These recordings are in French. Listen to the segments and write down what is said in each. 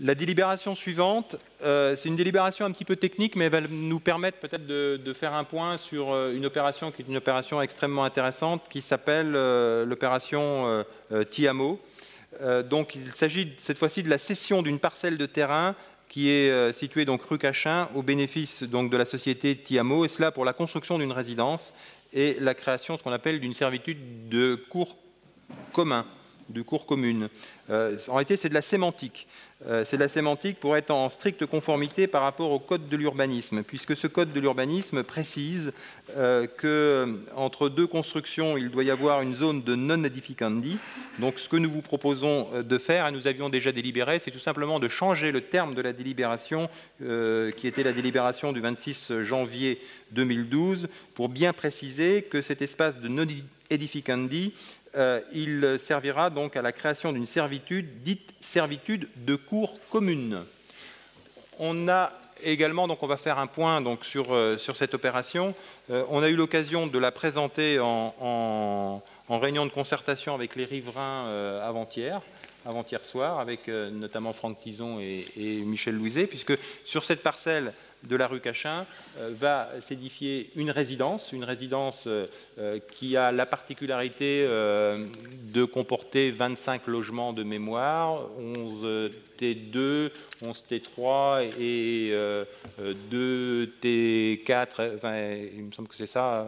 La délibération suivante, c'est une délibération un petit peu technique, mais elle va nous permettre peut-être de faire un point sur une opération qui est une opération extrêmement intéressante, qui s'appelle l'opération Tiamo. Donc il s'agit cette fois-ci de la cession d'une parcelle de terrain qui est située donc rue Cachin, au bénéfice donc de la société Tiamo, et cela pour la construction d'une résidence et la création de ce qu'on appelle d'une servitude de cours commun, de cours commune. En réalité, c'est de la sémantique. C'est de la sémantique pour être en stricte conformité par rapport au code de l'urbanisme, puisque ce code de l'urbanisme précise qu'entre deux constructions, il doit y avoir une zone de non edificandi. Donc ce que nous vous proposons de faire, et nous avions déjà délibéré, c'est tout simplement de changer le terme de la délibération, qui était la délibération du 26 janvier 2012, pour bien préciser que cet espace de non edificandi, il servira donc à la création d'une servitude, dite servitude de cours commune. On a également, donc on va faire un point donc, sur cette opération. On a eu l'occasion de la présenter en réunion de concertation avec les riverains avant-hier soir, avec notamment Franck Tison et Michel Louiset, puisque sur cette parcelle de la rue Cachin va s'édifier une résidence qui a la particularité de comporter 25 logements de mémoire, 11 T2, 11 T3 et 2 T4, enfin, il me semble que c'est ça,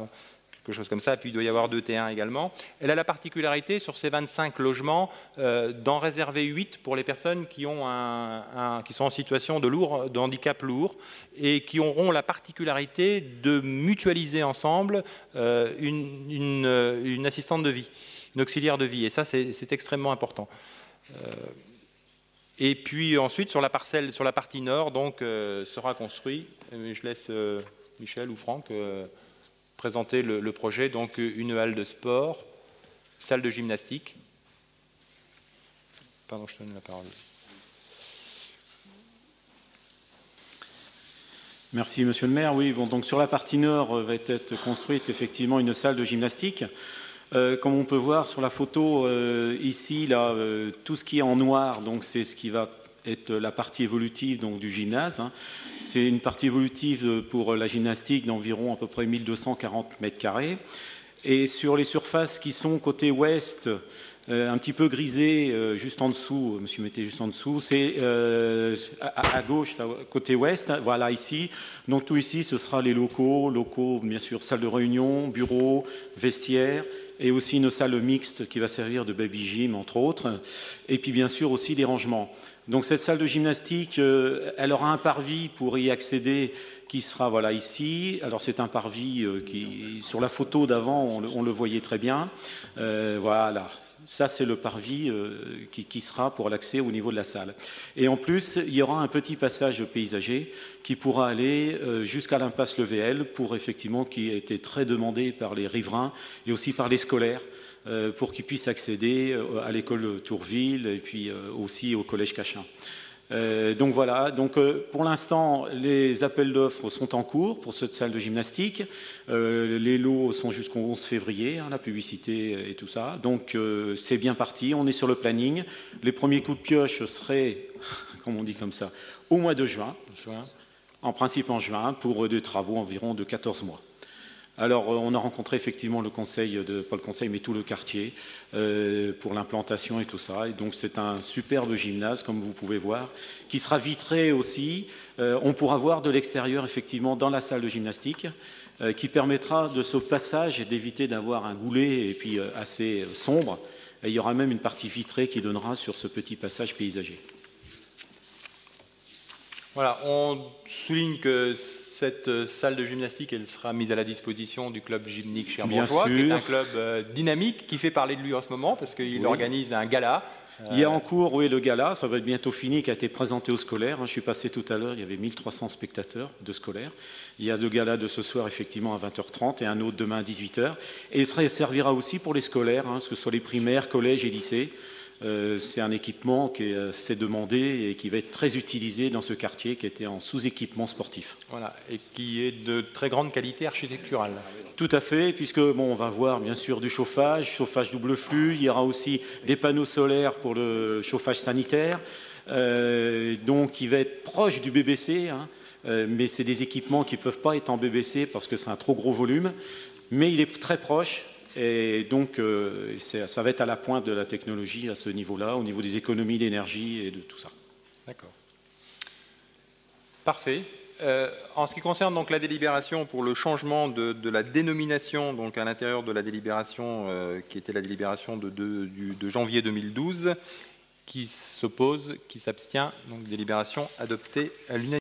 quelque chose comme ça, puis il doit y avoir 2 T1 également. Elle a la particularité, sur ces 25 logements, d'en réserver 8 pour les personnes qui sont en situation de handicap lourd et qui auront la particularité de mutualiser ensemble une assistante de vie, une auxiliaire de vie. Et ça, c'est extrêmement important. Et puis ensuite, sur la partie nord, donc, sera construit, je laisse Michel ou Franck présenter le projet, donc une halle de sport, salle de gymnastique. Pardon, je te donne la parole. Merci, monsieur le maire. Oui, bon, donc sur la partie nord va être construite effectivement une salle de gymnastique. Comme on peut voir sur la photo ici, là, tout ce qui est en noir, donc c'est ce qui va être la partie évolutive donc, du gymnase. Hein. C'est une partie évolutive pour la gymnastique d'environ à peu près 1240 mètres carrés. Et sur les surfaces qui sont côté ouest, un petit peu grisé, juste en dessous, monsieur mettez juste en dessous, c'est à gauche, là, côté ouest, voilà ici. Donc tout ici, ce sera les locaux, bien sûr, salle de réunion, bureaux, vestiaires, et aussi une salle mixte qui va servir de baby gym, entre autres, et puis bien sûr aussi des rangements. Donc cette salle de gymnastique, elle aura un parvis pour y accéder qui sera voilà, ici. Alors c'est un parvis qui, sur la photo d'avant, on le voyait très bien. Voilà. Ça, c'est le parvis qui sera pour l'accès au niveau de la salle. Et en plus, il y aura un petit passage paysager qui pourra aller jusqu'à l'impasse Levéel, pour effectivement, qui a été très demandé par les riverains et aussi par les scolaires, pour qu'ils puissent accéder à l'école Tourville et puis aussi au collège Cachin. Donc voilà, donc, pour l'instant, les appels d'offres sont en cours pour cette salle de gymnastique. Les lots sont jusqu'au 11 février, hein, la publicité et tout ça. Donc c'est bien parti, on est sur le planning. Les premiers coups de pioche seraient, comme on dit comme ça, au mois de juin, en principe en juin, pour des travaux environ de 14 mois. Alors, on a rencontré effectivement le conseil, pas le conseil, mais tout le quartier pour l'implantation et tout ça. Et donc, c'est un superbe gymnase, comme vous pouvez voir, qui sera vitré aussi. On pourra voir de l'extérieur, effectivement, dans la salle de gymnastique, qui permettra de ce passage et d'éviter d'avoir un goulet et puis assez sombre. Et il y aura même une partie vitrée qui donnera sur ce petit passage paysager. Voilà, on souligne que cette salle de gymnastique, elle sera mise à la disposition du club gymnique cherbourgeois, qui est un club dynamique, qui fait parler de lui en ce moment, parce qu'il organise un gala. Il y a en cours, oui, le gala, ça va être bientôt fini, qui a été présenté aux scolaires. Je suis passé tout à l'heure, il y avait 1300 spectateurs de scolaires. Il y a le gala de ce soir, effectivement, à 20h30, et un autre demain à 18h. Et il servira aussi pour les scolaires, hein, que ce soit les primaires, collèges et lycées. C'est un équipement qui est assez demandé et qui va être très utilisé dans ce quartier qui était en sous-équipement sportif. Voilà, et qui est de très grande qualité architecturale. Tout à fait, puisque bon, on va voir bien sûr du chauffage double flux, il y aura aussi des panneaux solaires pour le chauffage sanitaire, donc il va être proche du BBC, hein, mais c'est des équipements qui ne peuvent pas être en BBC parce que c'est un trop gros volume, mais il est très proche. Et donc, ça va être à la pointe de la technologie à ce niveau-là, au niveau des économies d'énergie et de tout ça. D'accord. Parfait. En ce qui concerne donc la délibération pour le changement de la dénomination, donc à l'intérieur de la délibération qui était la délibération de janvier 2012, qui s'oppose, qui s'abstient, donc délibération adoptée à l'unanimité.